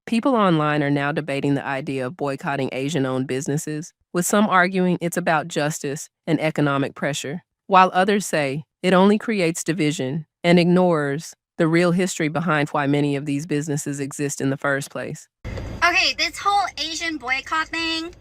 People online are now debating the idea of boycotting Asian-owned businesses, with some arguing it's about justice and economic pressure, while others say it only creates division and ignores the real history behind why many of these businesses exist in the first place. Okay, this whole Asian boycott thing,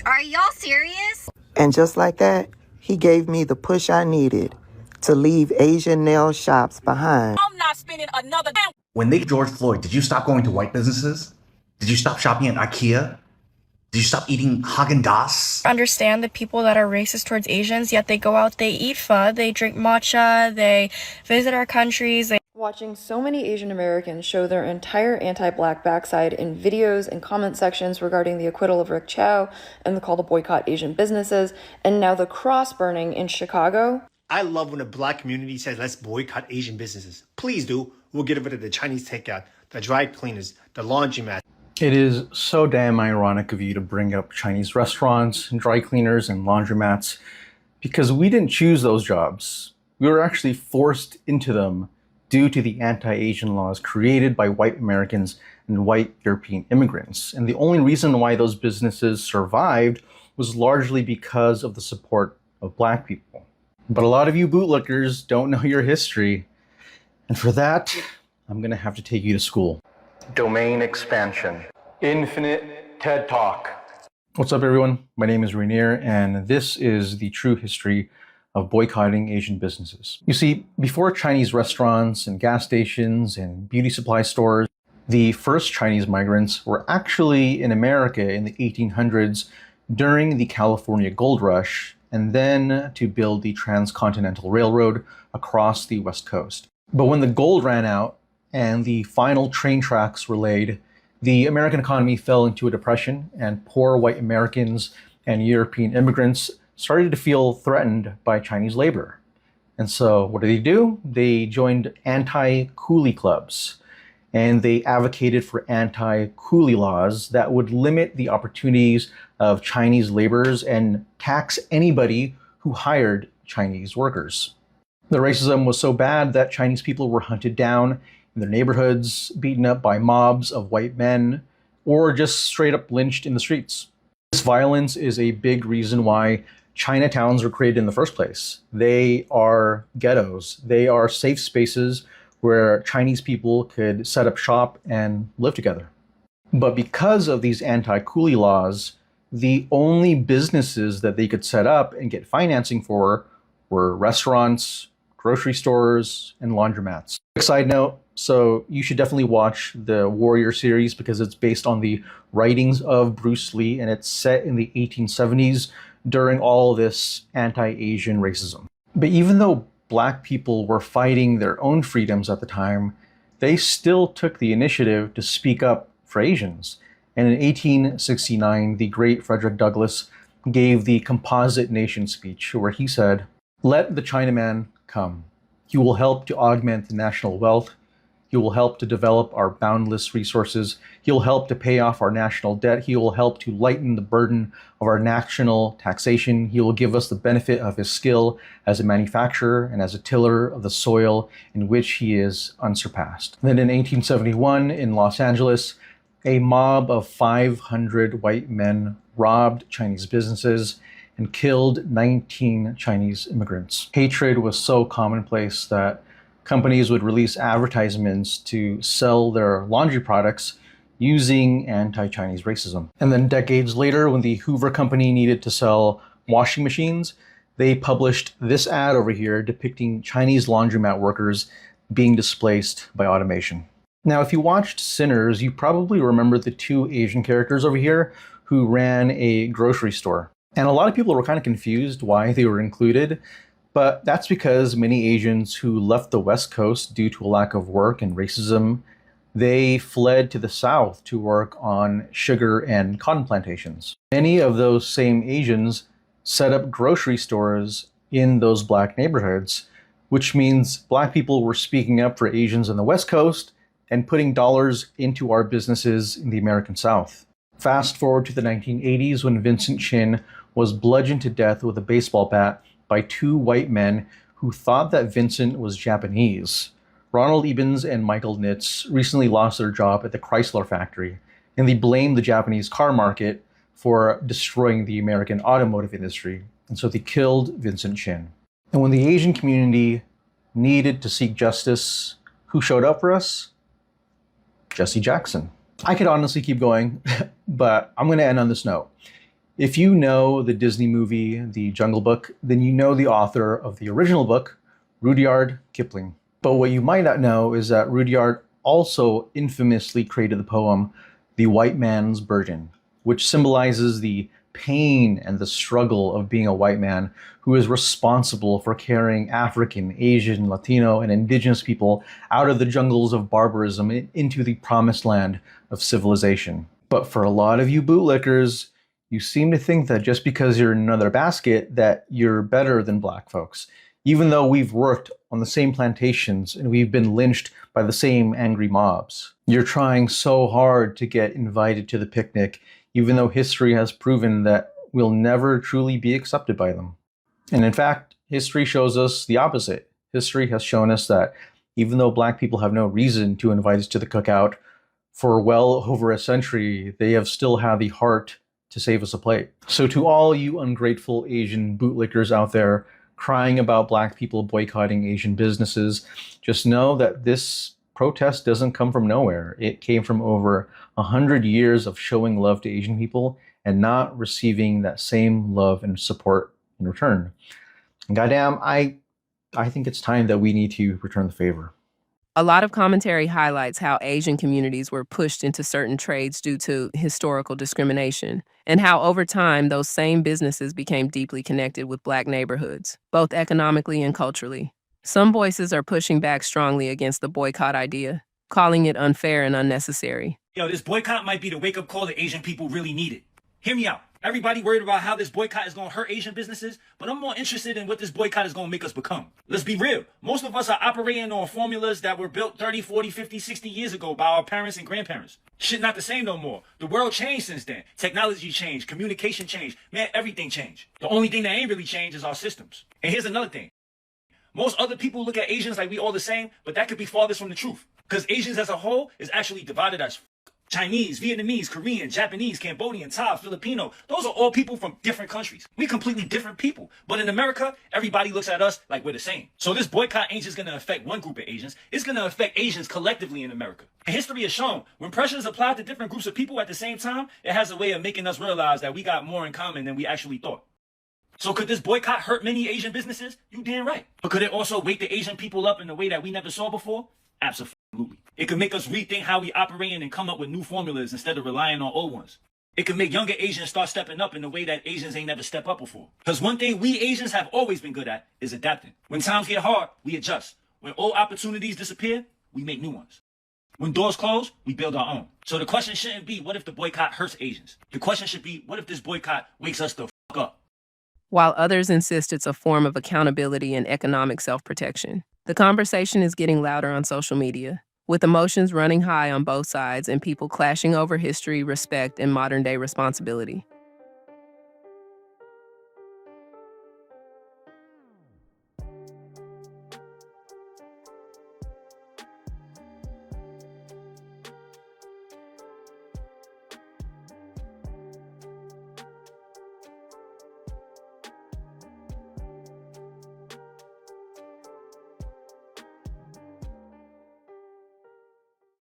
are y'all serious? And just like that, he gave me the push I needed to leave Asian nail shops behind. I'm not spending another damn. When they George Floyd, did you stop going to white businesses? Did you stop shopping at IKEA? Did you stop eating Haagen-Dazs? Understand the people that are racist towards Asians, yet they go out, they eat pho, they drink matcha, they visit our countries. Watching so many Asian Americans show their entire anti-Black backside in videos and comment sections regarding the acquittal of Rick Chow and the call to boycott Asian businesses, and now the cross burning in Chicago. I love when the Black community says, let's boycott Asian businesses. Please do. We'll get rid of the Chinese takeout, the dry cleaners, the laundromats. It is so damn ironic of you to bring up Chinese restaurants and dry cleaners and laundromats, because we didn't choose those jobs. We were actually forced into them due to the anti-Asian laws created by white Americans and white European immigrants. And the only reason why those businesses survived was largely because of the support of Black people. But a lot of you bootlickers don't know your history. And for that, I'm gonna have to take you to school. Domain expansion. Infinite TED Talk. What's up, everyone? My name is Rainier, and this is the true history of boycotting Asian businesses. You see, before Chinese restaurants and gas stations and beauty supply stores, the first Chinese migrants were actually in America in the 1800s during the California Gold Rush, and then to build the Transcontinental Railroad across the West Coast. But when the gold ran out and the final train tracks were laid, the American economy fell into a depression, and poor white Americans and European immigrants started to feel threatened by Chinese labor. And so what do? They joined anti-coolie clubs, and they advocated for anti-coolie laws that would limit the opportunities of Chinese laborers and tax anybody who hired Chinese workers. The racism was so bad that Chinese people were hunted down in their neighborhoods, beaten up by mobs of white men, or just straight up lynched in the streets. This violence is a big reason why Chinatowns were created in the first place. They are ghettos. They are safe spaces where Chinese people could set up shop and live together. But because of these anti-coolie laws, the only businesses that they could set up and get financing for were restaurants, grocery stores, and laundromats. Quick side note, so you should definitely watch the Warrior series because it's based on the writings of Bruce Lee, and it's set in the 1870s during all this anti-Asian racism. But even though Black people were fighting their own freedoms at the time, they still took the initiative to speak up for Asians. And in 1869, the great Frederick Douglass gave the Composite Nation speech, where he said, "Let the Chinaman come. He will help to augment the national wealth. He will help to develop our boundless resources. He will help to pay off our national debt. He will help to lighten the burden of our national taxation. He will give us the benefit of his skill as a manufacturer and as a tiller of the soil in which he is unsurpassed." Then in 1871 in Los Angeles, a mob of 500 white men robbed Chinese businesses and killed 19 Chinese immigrants. Hatred was so commonplace that companies would release advertisements to sell their laundry products using anti-Chinese racism. And then decades later, when the Hoover Company needed to sell washing machines, they published this ad over here depicting Chinese laundromat workers being displaced by automation. Now, if you watched Sinners, you probably remember the two Asian characters over here who ran a grocery store. And a lot of people were kind of confused why they were included, but that's because many Asians who left the West Coast due to a lack of work and racism, they fled to the South to work on sugar and cotton plantations. Many of those same Asians set up grocery stores in those Black neighborhoods, which means Black people were speaking up for Asians in the West Coast and putting dollars into our businesses in the American South. Fast forward to the 1980s when Vincent Chin was bludgeoned to death with a baseball bat by two white men who thought that Vincent was Japanese. Ronald Ebens and Michael Nitz recently lost their job at the Chrysler factory, and they blamed the Japanese car market for destroying the American automotive industry, and so they killed Vincent Chin. And when the Asian community needed to seek justice, who showed up for us? Jesse Jackson. I could honestly keep going, but I'm going to end on this note. If you know the Disney movie, The Jungle Book, then you know the author of the original book, Rudyard Kipling. But what you might not know is that Rudyard also infamously created the poem, The White Man's Burden, which symbolizes the pain and the struggle of being a white man who is responsible for carrying African, Asian, Latino, and indigenous people out of the jungles of barbarism into the promised land of civilization. But for a lot of you bootlickers, you seem to think that just because you're in another basket that you're better than black folks, even though we've worked on the same plantations and we've been lynched by the same angry mobs. You're trying so hard to get invited to the picnic, even though history has proven that we'll never truly be accepted by them. And in fact, history shows us the opposite. History has shown us that even though black people have no reason to invite us to the cookout, for well over a century, they have still had the heart to save us a plate. So to all you ungrateful Asian bootlickers out there crying about black people boycotting Asian businesses, just know that this protest doesn't come from nowhere. It came from over 100 years of showing love to Asian people and not receiving that same love and support in return. And goddamn, I think it's time that we need to return the favor. A lot of commentary highlights how Asian communities were pushed into certain trades due to historical discrimination, and how over time those same businesses became deeply connected with black neighborhoods, both economically and culturally. Some voices are pushing back strongly against the boycott idea, calling it unfair and unnecessary. Yo, this boycott might be the wake-up call that Asian people really needed. Hear me out. Everybody worried about how this boycott is going to hurt Asian businesses, but I'm more interested in what this boycott is going to make us become. Let's be real. Most of us are operating on formulas that were built 30, 40, 50, 60 years ago by our parents and grandparents. Shit not the same no more. The world changed since then. Technology changed. Communication changed. Man, everything changed. The only thing that ain't really changed is our systems. And here's another thing. Most other people look at Asians like we all the same, but that could be farthest from the truth. Because Asians as a whole is actually divided as Chinese, Vietnamese, Korean, Japanese, Cambodian, Thai, Filipino. Those are all people from different countries. We completely different people. But in America, everybody looks at us like we're the same. So this boycott ain't just going to affect one group of Asians. It's going to affect Asians collectively in America. And history has shown when pressure is applied to different groups of people at the same time, it has a way of making us realize that we got more in common than we actually thought. So could this boycott hurt many Asian businesses? You damn right. But could it also wake the Asian people up in a way that we never saw before? Absolutely. It could make us rethink how we operate and come up with new formulas instead of relying on old ones. It could make younger Asians start stepping up in a way that Asians ain't never stepped up before. Because one thing we Asians have always been good at is adapting. When times get hard, we adjust. When old opportunities disappear, we make new ones. When doors close, we build our own. So the question shouldn't be, what if the boycott hurts Asians? The question should be, what if this boycott wakes us the fuck up? While others insist it's a form of accountability and economic self-protection, the conversation is getting louder on social media, with emotions running high on both sides and people clashing over history, respect, and modern-day responsibility.